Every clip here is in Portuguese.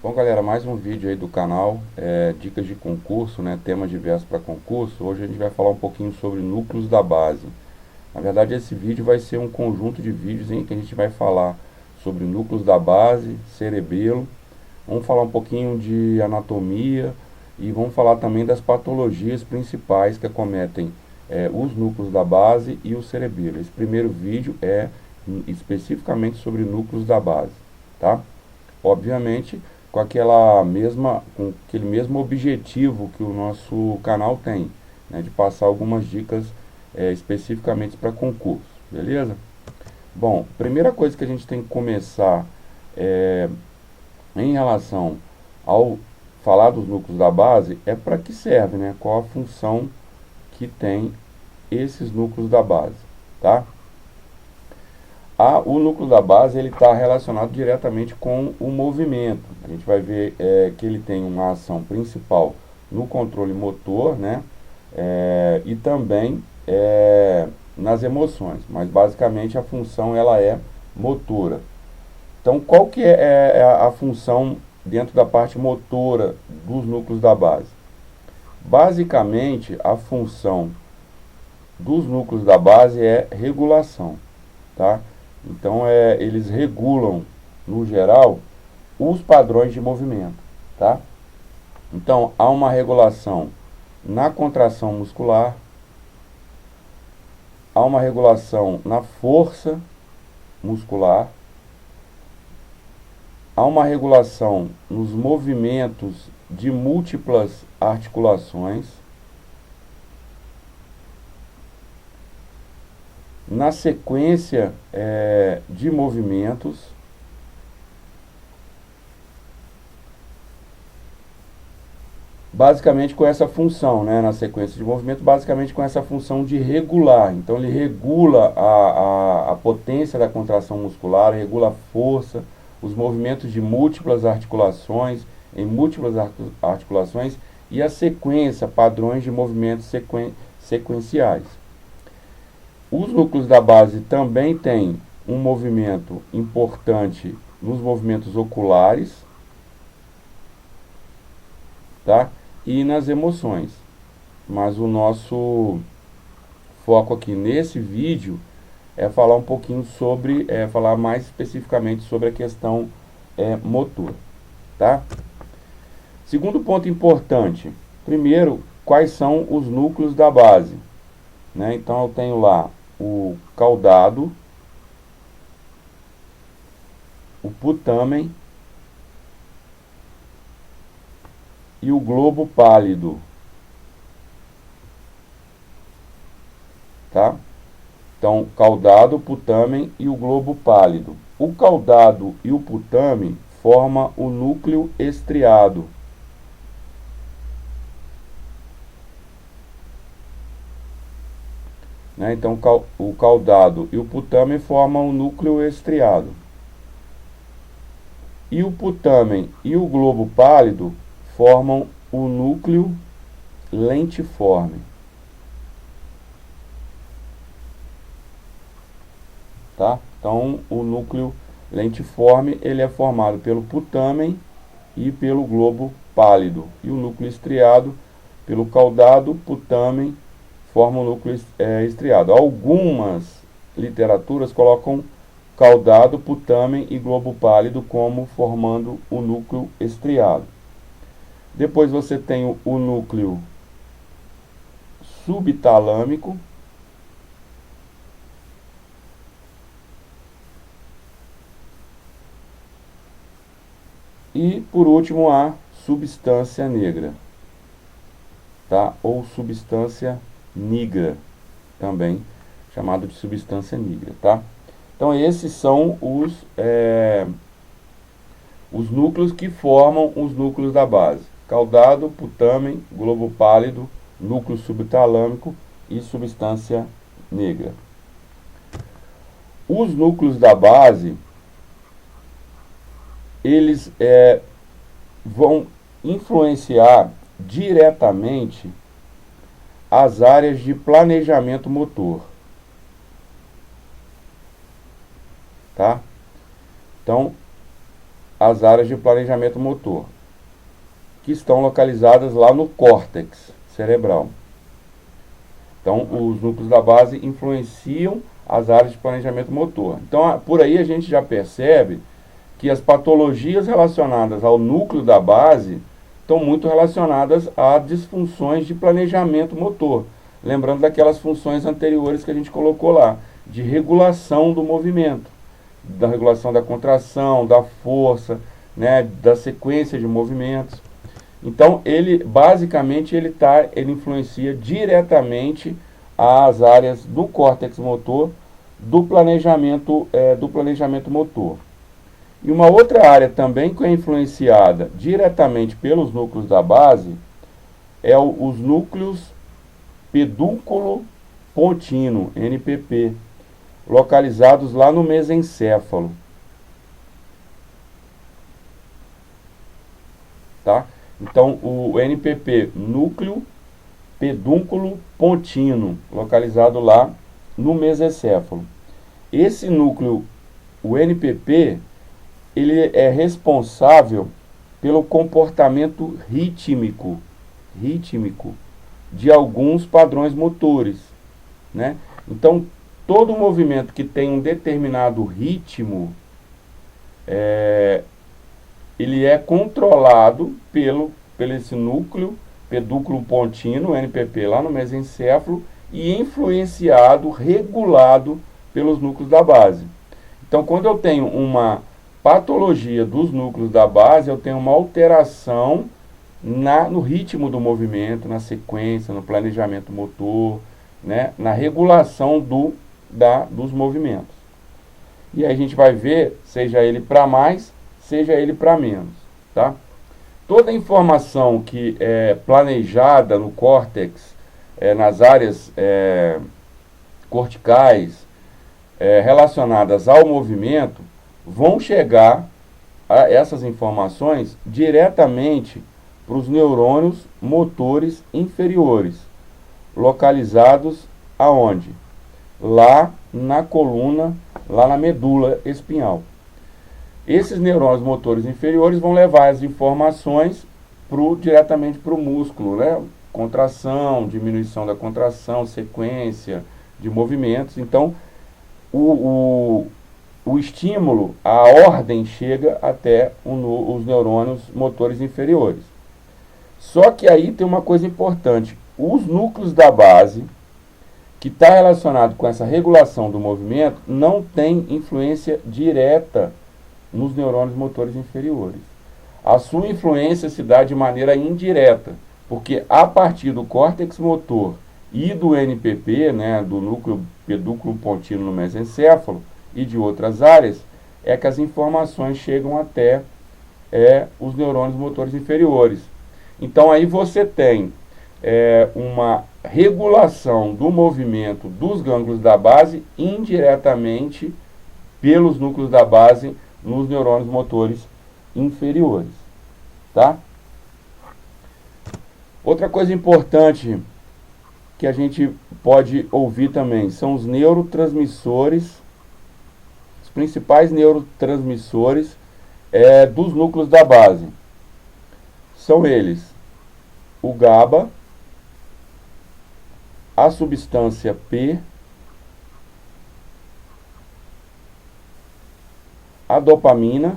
Bom, galera, mais um vídeo aí do canal, dicas de concurso, né, temas diversos para concurso. Hoje a gente vai falar um pouquinho sobre núcleos da base. Na verdade, esse vídeo vai ser um conjunto de vídeos em que a gente vai falar sobre núcleos da base, cerebelo. Vamos falar um pouquinho de anatomia e vamos falar também das patologias principais que acometem os núcleos da base e o cerebelo. Esse primeiro vídeo é especificamente sobre núcleos da base, tá? Obviamente, com aquele mesmo objetivo que o nosso canal tem, né, de passar algumas dicas especificamente para concurso, beleza? Bom, primeira coisa que a gente tem que começar em relação ao falar dos núcleos da base é para que serve, né? Qual a função que tem esses núcleos da base, tá? O núcleo da base ele está relacionado diretamente com o movimento. A gente vai ver que ele tem uma ação principal no controle motor, né? E também nas emoções, mas basicamente a função ela é motora. Então, qual que é a função dentro da parte motora dos núcleos da base? Basicamente, a função dos núcleos da base é regulação, tá? Então, eles regulam, no geral, os padrões de movimento, tá? Então, há uma regulação na contração muscular, há uma regulação na força muscular, há uma regulação nos movimentos de múltiplas articulações, na sequência de movimentos, basicamente com essa função, né, na sequência de movimento, basicamente com essa função de regular. Então ele regula a potência da contração muscular, regula a força, os movimentos de múltiplas articulações, em múltiplas articulações, e a sequência, padrões de movimentos sequenciais. Os núcleos da base também têm um movimento importante nos movimentos oculares, tá? E nas emoções. Mas o nosso foco aqui nesse vídeo é falar um pouquinho sobre, falar mais especificamente sobre a questão motor, tá? Segundo ponto importante, primeiro, quais são os núcleos da base, né? Então eu tenho lá o caudado, o putamen e o globo pálido, tá? Então, caudado, putamen e o globo pálido. O caudado e o putamen formam o núcleo estriado. Né? Então, o caudado e o putamen formam o núcleo estriado. E o putamen e o globo pálido formam o núcleo lentiforme. Tá? Então, o núcleo lentiforme ele é formado pelo putamen e pelo globo pálido. E o núcleo estriado pelo caudado, putamen, forma o núcleo estriado. Algumas literaturas colocam caudado, putamen e globo pálido como formando o núcleo estriado. Depois você tem o núcleo subtalâmico, e por último a substância negra, tá? Ou substância nigra, também chamado de substância nigra, tá? Então esses são os núcleos que formam os núcleos da base: caudado, putamen, globo pálido, núcleo subtalâmico e substância negra. Os núcleos da base eles vão influenciar diretamente as áreas de planejamento motor, tá? Então, as áreas de planejamento motor, que estão localizadas lá no córtex cerebral. Então, os núcleos da base influenciam as áreas de planejamento motor. Então, por aí a gente já percebe que as patologias relacionadas ao núcleo da base estão muito relacionadas a disfunções de planejamento motor. Lembrando daquelas funções anteriores que a gente colocou lá, de regulação do movimento, da regulação da contração, da força, né, da sequência de movimentos. Então, basicamente ele influencia diretamente as áreas do córtex motor do planejamento motor. E uma outra área também que é influenciada diretamente pelos núcleos da base é os núcleos pedúnculo pontino, NPP, localizados lá no mesencéfalo. Tá? Então, o NPP, núcleo pedúnculo pontino, localizado lá no mesencéfalo. Esse núcleo, o NPP, ele é responsável pelo comportamento rítmico de alguns padrões motores, né? Então, todo movimento que tem um determinado ritmo, ele é controlado pelo esse núcleo pedúnculo pontino, NPP, lá no mesencéfalo, e influenciado, regulado pelos núcleos da base. Então, quando eu tenho uma patologia dos núcleos da base, eu tenho uma alteração no ritmo do movimento, na sequência, no planejamento motor, né, na regulação dos movimentos. E aí a gente vai ver, seja ele para mais, seja ele para menos, tá? Toda informação que é planejada no córtex, nas áreas corticais, relacionadas ao movimento, vão chegar essas informações diretamente para os neurônios motores inferiores, localizados aonde? Lá na coluna, lá na medula espinhal. Esses neurônios motores inferiores vão levar as informações diretamente para o músculo, né? Contração, diminuição da contração, sequência de movimentos. Então, o estímulo, a ordem chega até os neurônios motores inferiores. Só que aí tem uma coisa importante. Os núcleos da base, que está relacionado com essa regulação do movimento, não tem influência direta nos neurônios motores inferiores. A sua influência se dá de maneira indireta, porque a partir do córtex motor e do NPP, né, do núcleo pedúnculo pontino no mesencéfalo, e de outras áreas, é que as informações chegam até os neurônios motores inferiores. Então aí você tem uma regulação do movimento dos gânglios da base indiretamente pelos núcleos da base nos neurônios motores inferiores, tá? Outra coisa importante que a gente pode ouvir também são os neurotransmissores, os principais neurotransmissores dos núcleos da base. São eles o GABA, a substância P, a dopamina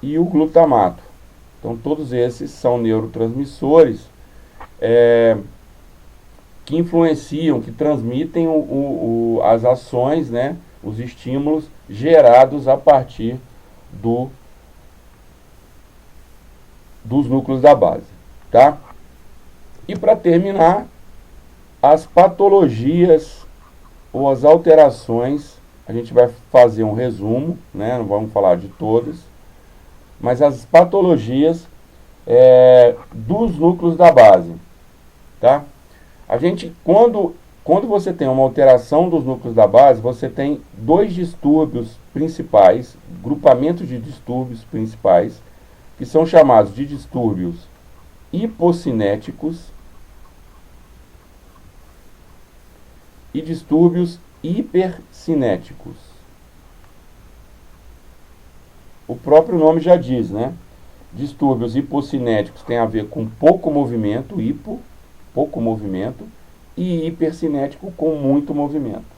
e o glutamato. Então, todos esses são neurotransmissores que influenciam, que transmitem as ações, né, os estímulos gerados a partir dos núcleos da base, tá? E para terminar, as patologias ou as alterações, a gente vai fazer um resumo, né? Não vamos falar de todas, mas as patologias dos núcleos da base, tá? A gente, quando você tem uma alteração dos núcleos da base, você tem dois distúrbios principais, grupamentos de distúrbios principais, que são chamados de distúrbios hipocinéticos e distúrbios hipercinéticos. O próprio nome já diz, né? Distúrbios hipocinéticos tem a ver com pouco movimento, pouco movimento, e hipercinético com muito movimento.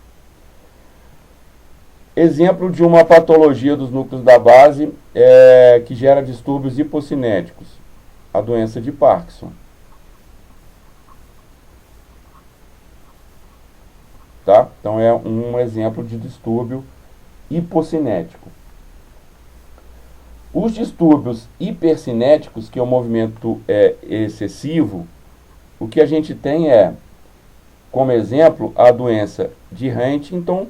Exemplo de uma patologia dos núcleos da base que gera distúrbios hipocinéticos, a doença de Parkinson. Tá? Então é um exemplo de distúrbio hipocinético. Os distúrbios hipercinéticos, que é o movimento excessivo, o que a gente tem como exemplo, a doença de Huntington,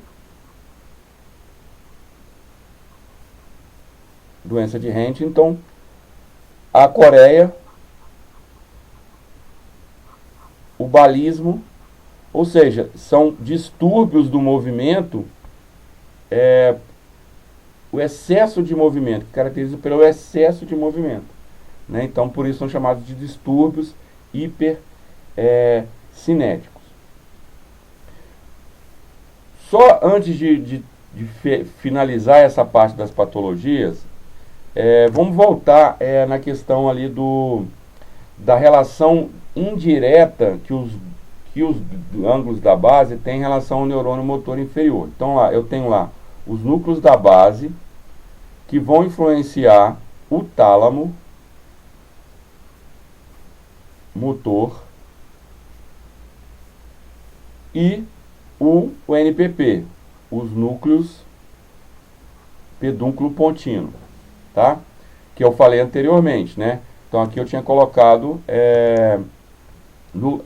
a coreia, o balismo, ou seja, são distúrbios do movimento, o excesso de movimento, que caracteriza pelo excesso de movimento, né? Então, por isso são chamados de distúrbios hipercinéticos. Só antes de finalizar essa parte das patologias, vamos voltar na questão ali da relação indireta que os ângulos da base têm em relação ao neurônio motor inferior. Então, eu tenho lá os núcleos da base que vão influenciar o tálamo motor e o NPP, os núcleos pedúnculo pontino, tá? Que eu falei anteriormente, né? Então aqui eu tinha colocado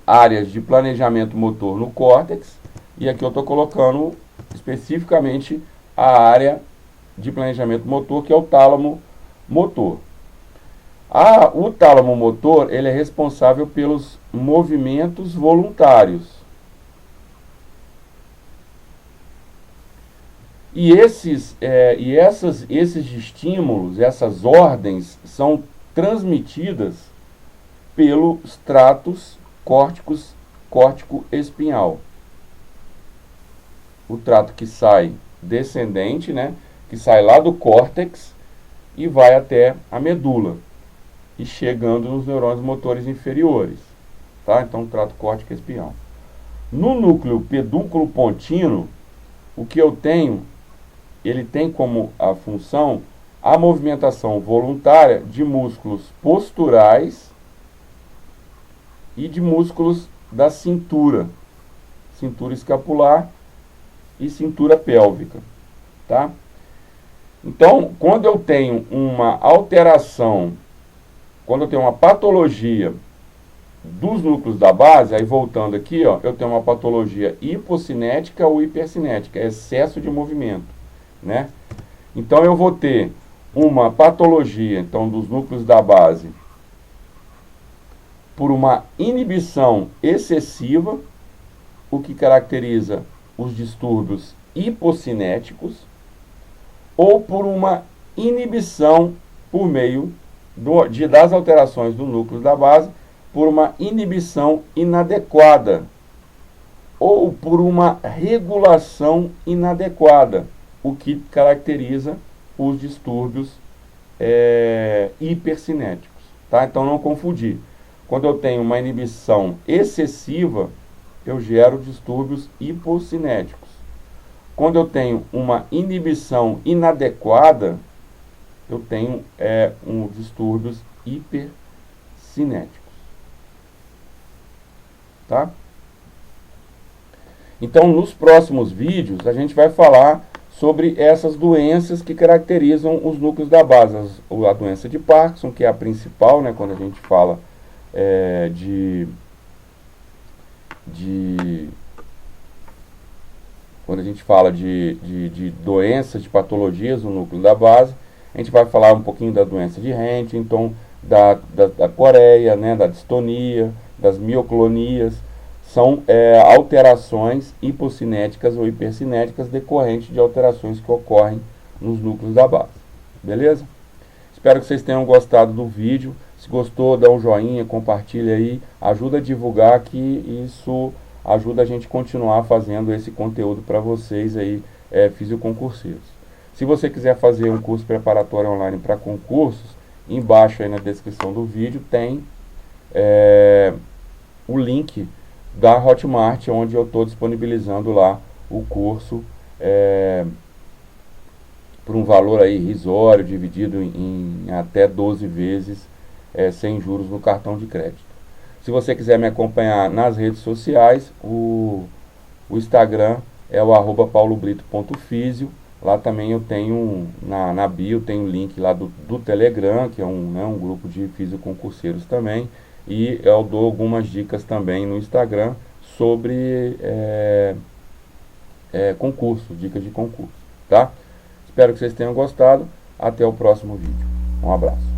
áreas de planejamento motor no córtex, e aqui eu estou colocando especificamente a área de planejamento motor, que é o tálamo motor. O tálamo motor, ele é responsável pelos movimentos voluntários. E esses estímulos, essas ordens, são transmitidas pelos tratos córtico-espinhal. O trato que sai descendente, né, que sai lá do córtex e vai até a medula, e chegando nos neurônios motores inferiores. Tá? Então, o trato córtico-espinhal. No núcleo pedúnculo pontino, o que eu tenho, ele tem como a função a movimentação voluntária de músculos posturais e de músculos da cintura escapular e cintura pélvica, tá? Então, quando eu tenho uma alteração, quando eu tenho uma patologia dos núcleos da base, aí voltando aqui, eu tenho uma patologia hipocinética ou hipercinética, excesso de movimento, né? Então eu vou ter uma patologia, então, dos núcleos da base por uma inibição excessiva, o que caracteriza os distúrbios hipocinéticos, ou por uma inibição por meio das alterações do núcleo da base, por uma inibição inadequada, ou por uma regulação inadequada, o que caracteriza os distúrbios hipercinéticos. Tá? Então, não confundir. Quando eu tenho uma inibição excessiva, eu gero distúrbios hipocinéticos. Quando eu tenho uma inibição inadequada, eu tenho distúrbios hipercinéticos. Tá? Então, nos próximos vídeos, a gente vai falar sobre essas doenças que caracterizam os núcleos da base. A doença de Parkinson, que é a principal, né, quando a gente fala quando a gente fala de doenças, de patologias no núcleo da base. A gente vai falar um pouquinho da doença de Huntington, da coreia, né, da distonia, das mioclonias. São alterações hipocinéticas ou hipercinéticas decorrentes de alterações que ocorrem nos núcleos da base. Beleza? Espero que vocês tenham gostado do vídeo. Se gostou, dá um joinha, compartilha aí, ajuda a divulgar, que isso ajuda a gente a continuar fazendo esse conteúdo para vocês aí, fisioconcurseiros. Se você quiser fazer um curso preparatório online para concursos, embaixo aí na descrição do vídeo tem o link da Hotmart, onde eu estou disponibilizando lá o curso por um valor aí irrisório, dividido em até 12 vezes, sem juros no cartão de crédito. Se você quiser me acompanhar nas redes sociais, o Instagram é o @paulobrito.fisio. Lá também eu tenho, na bio, tem o link lá do Telegram, que é um grupo de fisioconcurseiros também. E eu dou algumas dicas também no Instagram sobre concurso, dicas de concurso, tá? Espero que vocês tenham gostado. Até o próximo vídeo. Um abraço.